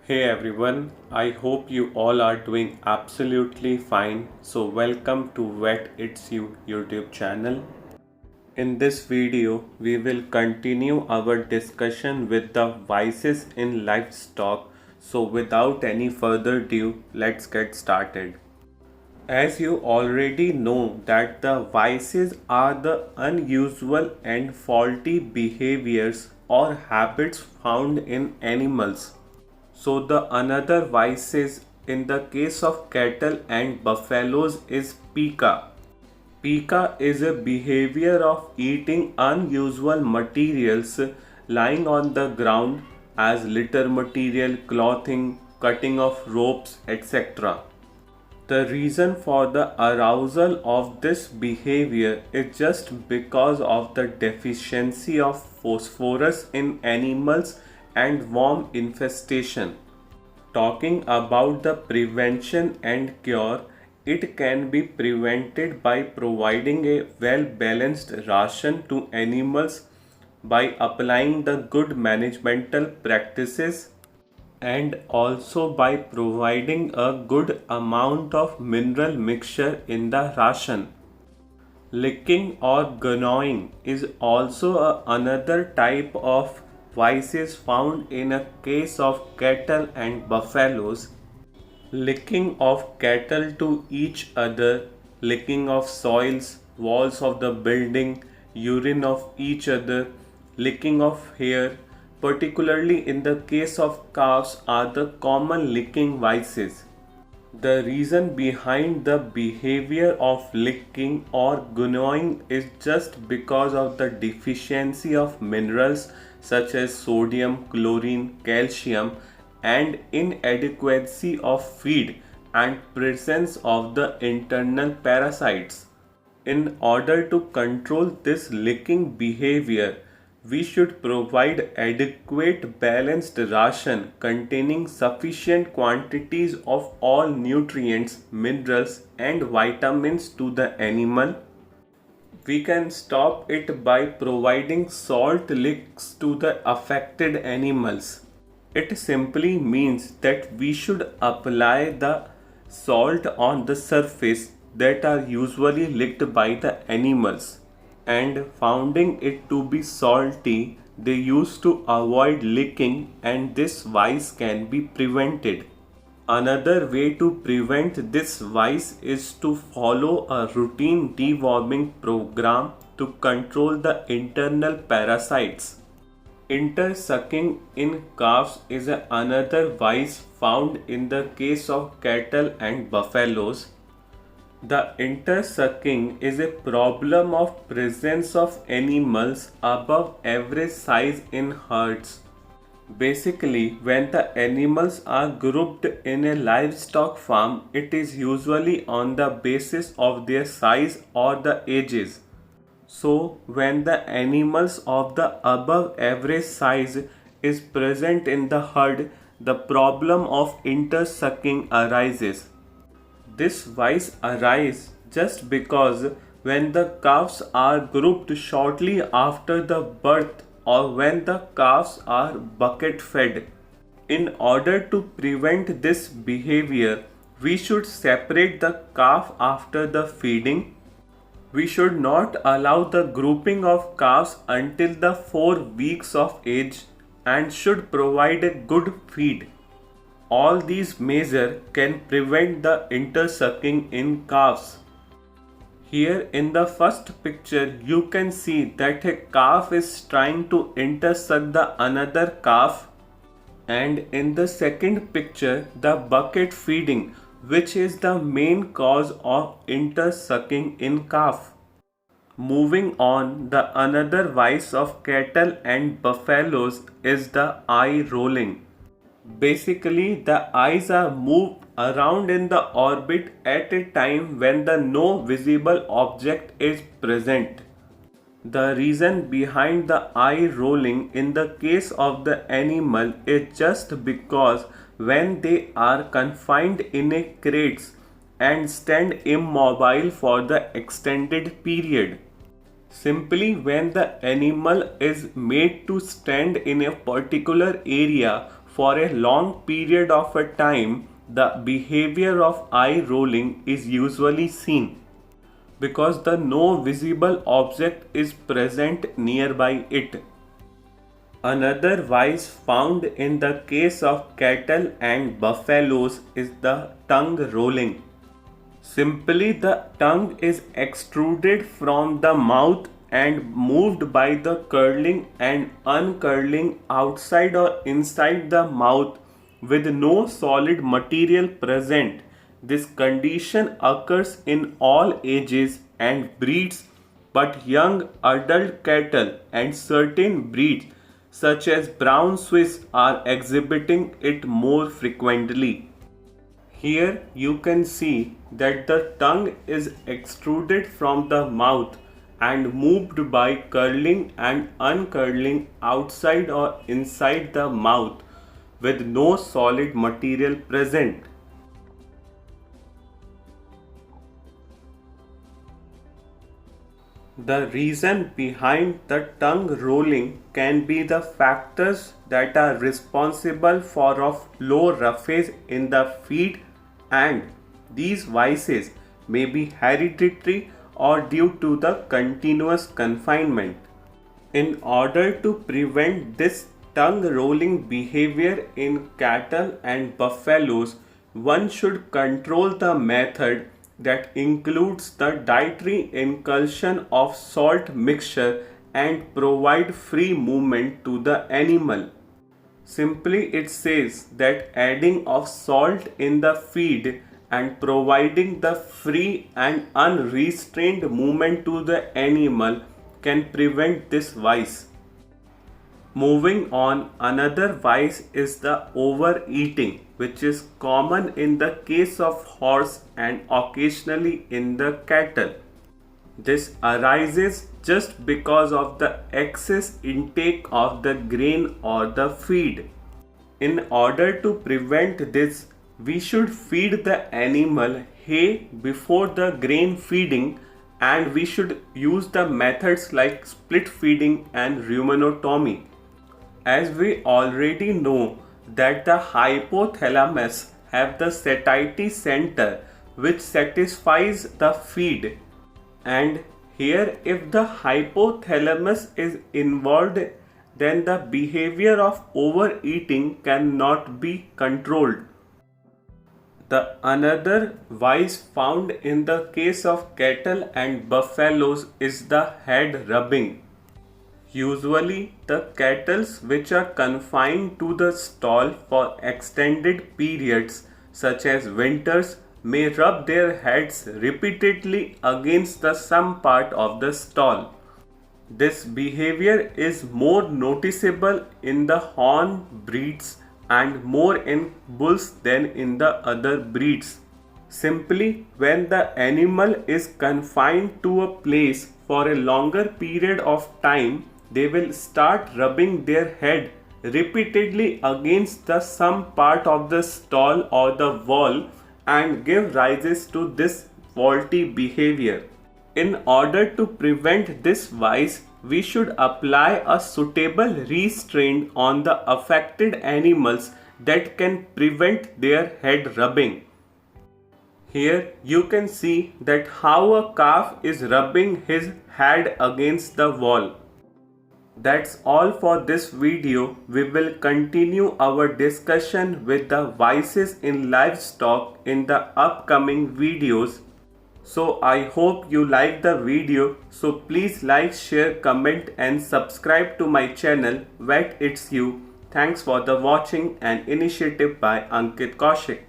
Hey everyone, I hope you all are doing absolutely fine. So, welcome to Vet It's You YouTube channel. In this video, we will continue our discussion with the vices in livestock. So, without any further ado, let's get started. As you already know that the vices are the unusual and faulty behaviors or habits found in animals. So the another vices in the case of cattle and buffaloes is pica. Pica is a behavior of eating unusual materials lying on the ground as litter material, clothing, cutting of ropes, etc. The reason for the arousal of this behavior is just because of the deficiency of phosphorus in animals and worm infestation. Talking about the prevention and cure, it can be prevented by providing a well balanced ration to animals by applying the good managemental practices and also by providing a good amount of mineral mixture in the ration. Licking or gnawing is also another type of vices found in a case of cattle and buffaloes. Licking of cattle to each other, licking of soils, walls of the building, urine of each other, licking of hair, particularly in the case of calves, are the common licking vices. The reason behind the behavior of licking or gnawing is just because of the deficiency of minerals such as sodium, chlorine, calcium, and inadequacy of feed and presence of the internal parasites. In order to control this licking behavior, we should provide adequate balanced ration containing sufficient quantities of all nutrients, minerals, and vitamins to the animal. We can stop it by providing salt licks to the affected animals. It simply means that we should apply the salt on the surface that are usually licked by the animals, and finding it to be salty, they used to avoid licking, and this vice can be prevented. Another way to prevent this vice is to follow a routine deworming program to control the internal parasites. Intersucking in calves is another vice found in the case of cattle and buffaloes. The intersucking is a problem of presence of animals above average size in herds. Basically, when the animals are grouped in a livestock farm, it is usually on the basis of their size or the ages. So, when the animals of the above average size is present in the herd, the problem of intersucking arises. This vice arises just because when the calves are grouped shortly after the birth or when the calves are bucket fed. In order to prevent this behavior, we should separate the calf after the feeding. We should not allow the grouping of calves until the 4 weeks of age and should provide a good feed. All these measures can prevent the intersucking in calves. Here in the first picture you can see that a calf is trying to intersuck the another calf, and in the second picture the bucket feeding, which is the main cause of intersucking in calf. Moving on, the another vice of cattle and buffaloes is the eye rolling. Basically, the eyes are moved around in the orbit at a time when the no visible object is present. The reason behind the eye rolling in the case of the animal is just because when they are confined in a crates and stand immobile for the extended period. Simply when the animal is made to stand in a particular area for a long period of a time, the behavior of eye rolling is usually seen because the no visible object is present nearby it. Another vice found in the case of cattle and buffaloes is the tongue rolling. Simply, the tongue is extruded from the mouth and moved by the curling and uncurling outside or inside the mouth with no solid material present. This condition occurs in all ages and breeds, but young adult cattle and certain breeds, such as brown Swiss, are exhibiting it more frequently. Here you can see that the tongue is extruded from the mouth and moved by curling and uncurling outside or inside the mouth with no solid material present. The reason behind the tongue rolling can be the factors that are responsible for of low roughage in the feet, and these vices may be hereditary or due to the continuous confinement. In order to prevent this tongue rolling behavior in cattle and buffaloes, one should control the method that includes the dietary inclusion of salt mixture and provide free movement to the animal. Simply, it says that adding of salt in the feed and providing the free and unrestrained movement to the animal can prevent this vice. Moving on, another vice is the overeating, which is common in the case of horse and occasionally in the cattle. This arises just because of the excess intake of the grain or the feed. In order to prevent this, we should feed the animal hay before the grain feeding, and we should use the methods like split feeding and ruminotomy. As we already know that the hypothalamus have the satiety center which satisfies the feed, and here if the hypothalamus is involved, then the behavior of overeating cannot be controlled. The another vice found in the case of cattle and buffaloes is the head rubbing. Usually, the cattle which are confined to the stall for extended periods, such as winters, may rub their heads repeatedly against the some part of the stall. This behavior is more noticeable in the horn breeds and more in bulls than in the other breeds. Simply, when the animal is confined to a place for a longer period of time, they will start rubbing their head repeatedly against the some part of the stall or the wall and give rises to this faulty behavior. In order to prevent this vice, we should apply a suitable restraint on the affected animals that can prevent their head rubbing. Here you can see that how a calf is rubbing his head against the wall. That's all for this video. We will continue our discussion with the vices in livestock in the upcoming videos. So I hope you like the video. So please like, share, comment and subscribe to my channel Vet It's You. Thanks for the watching, an initiative by Ankit Kaushik.